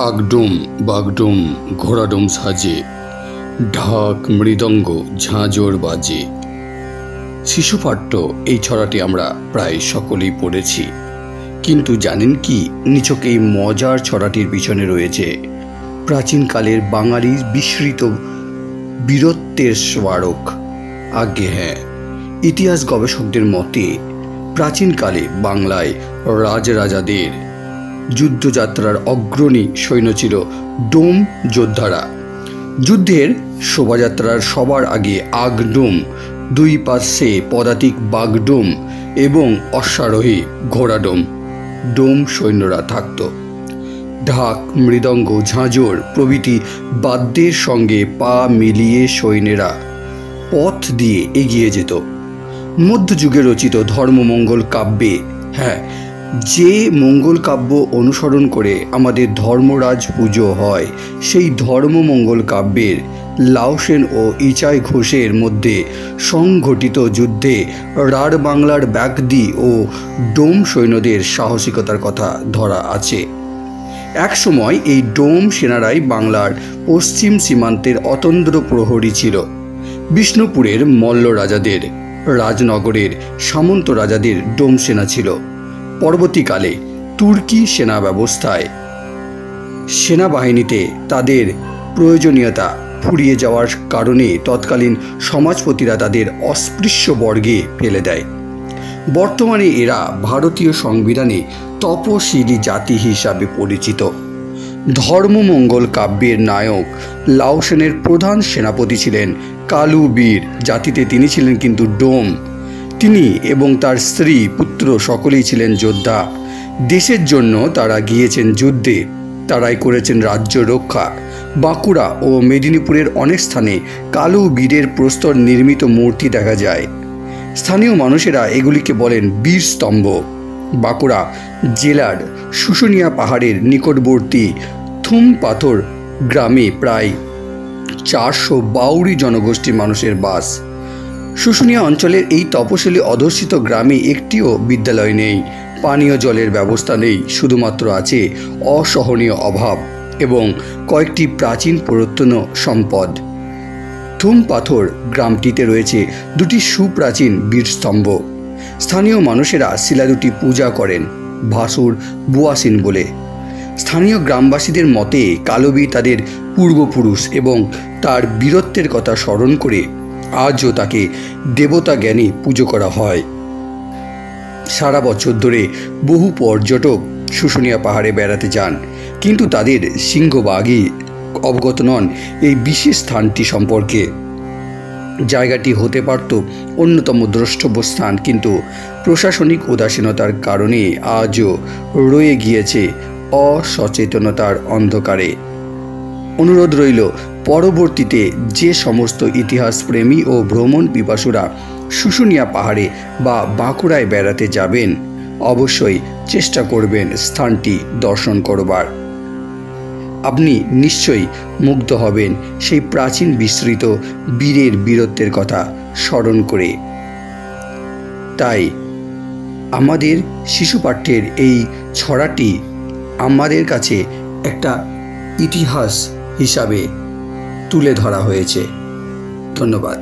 আগডুম বাগডুম ঘোড়াডুম সাজে, ঢাক মৃদঙ্গ ঝাঁঝর বাজে। শিশুপাঠ্য এই ছড়াটি আমরা প্রায় সকলেই পড়েছি, কিন্তু জানেন কি নিছক এই মজার ছড়াটির পিছনে রয়েছে প্রাচীনকালের বাঙালির বিস্মৃত বীরত্বের স্মারক। আজ্ঞে হ্যাঁ, ইতিহাস গবেষকদের মতে প্রাচীনকালে বাংলায় রাজরাজাদের যুদ্ধযাত্রার অগ্রণী সৈন্য ছিল ডোম যোদ্ধারা। যুদ্ধের শোভাযাত্রার সবার আগে আগডুম, দুই পাশে পদাতিক বাগডুম এবং অশ্বারোহী ঘোড়াডুম ডোম সৈন্যরা থাকত। ঢাক মৃদঙ্গ ঝাঁঝর প্রভৃতি বাদ্যের সঙ্গে পা মিলিয়ে সৈন্যেরা পথ দিয়ে এগিয়ে যেত। মধ্যযুগে রচিত ধর্মমঙ্গল কাব্যে, হ্যাঁ, যে মঙ্গল কাব্য অনুসরণ করে আমাদের ধর্মরাজ পুজো হয়, সেই ধর্মমঙ্গল কাব্যের লাউ সেন ও ইচাই ঘোষের মধ্যে সংঘটিত যুদ্ধে রাঢ় বাংলার ব্যাগদি ও ডোম সৈন্যদের সাহসিকতার কথা ধরা আছে। এক সময় এই ডোম সেনারাই বাংলার পশ্চিম সীমান্তের অতন্দ্র প্রহরী ছিল। বিষ্ণুপুরের মল্ল রাজাদের, রাজনগরের সামন্ত রাজাদের ডোম সেনা ছিল। পরবর্তীকালে তুর্কি সেনা ব্যবস্থায় সেনাবাহিনীতে তাদের প্রয়োজনীয়তা ফুরিয়ে যাওয়ার কারণে তৎকালীন সমাজপতিরা তাদের অস্পৃশ্য বর্গে ফেলে দেয়। বর্তমানে এরা ভারতীয় সংবিধানে তপশিলি জাতি হিসাবে পরিচিত। ধর্মমঙ্গল কাব্যের নায়ক লাউ সেনের প্রধান সেনাপতি ছিলেন কালু বীর। জাতিতে তিনি ছিলেন কিন্তু ডোম। তিনি এবং তার স্ত্রী পুত্র সকলেই ছিলেন যোদ্ধা। দেশের জন্য তারা গিয়েছেন যুদ্ধে, তারাই করেছেন রাজ্য রক্ষা। বাঁকুড়া ও মেদিনীপুরের অনেক স্থানে কালু বীরের প্রস্তর নির্মিত মূর্তি দেখা যায়। স্থানীয় মানুষেরা এগুলিকে বলেন বীর স্তম্ভ। বাঁকুড়া জেলার শুশুনিয়া পাহাড়ের নিকটবর্তী থুমপাথর গ্রামে প্রায় 400 বাউরি জনগোষ্ঠীর মানুষের বাস। শুশুনিয়া অঞ্চলের এই তপশিলি অধ্যুষিত গ্রামে একটিও বিদ্যালয় নেই, পানীয় জলের ব্যবস্থা নেই, শুধুমাত্র আছে অসহনীয় অভাব এবং কয়েকটি প্রাচীন পুরাতন সম্পদ। থুমপাথর গ্রামটিতে রয়েছে দুটি সুপ্রাচীন বীরস্তম্ভ। স্থানীয় মানুষেরা শিলা দুটি পূজা করেন ভাসুর বুয়াসিন বলে। স্থানীয় গ্রামবাসীদের মতে কালবীর তাদের পূর্বপুরুষ এবং তার বীরত্বের কথা স্মরণ করে আজও তাকে দেবতা জ্ঞানে পুজো করা হয়। সারা বছর ধরে বহু পর্যটক শুশুনিয়া পাহাড়ে বেড়াতে যান, কিন্তু তাদের সিংহভাগই অবগত নন এই বিশেষ স্থানটি সম্পর্কে। জায়গাটি হতে পারত অন্যতম দ্রষ্টব্য স্থান, কিন্তু প্রশাসনিক উদাসীনতার কারণে আজও রয়ে গিয়েছে অসচেতনতার অন্ধকারে। অনুরোধ রইল, পরবর্তীতে যে সমস্ত ইতিহাসপ্রেমী ও ভ্রমণ পিপাসুরা শুশুনিয়া পাহাড়ে বা বাঁকুড়ায় বেড়াতে যাবেন, অবশ্যই চেষ্টা করবেন স্থানটি দর্শন করবার। আপনি নিশ্চয়ই মুগ্ধ হবেন সেই প্রাচীন বিস্মৃত বীরের বীরত্বের কথা স্মরণ করে। তাই আমাদের শিশুপাঠ্যের এই ছড়াটি আমাদের কাছে একটা ইতিহাস হিসাবে তুলে ধরা হয়েছে। ধন্যবাদ।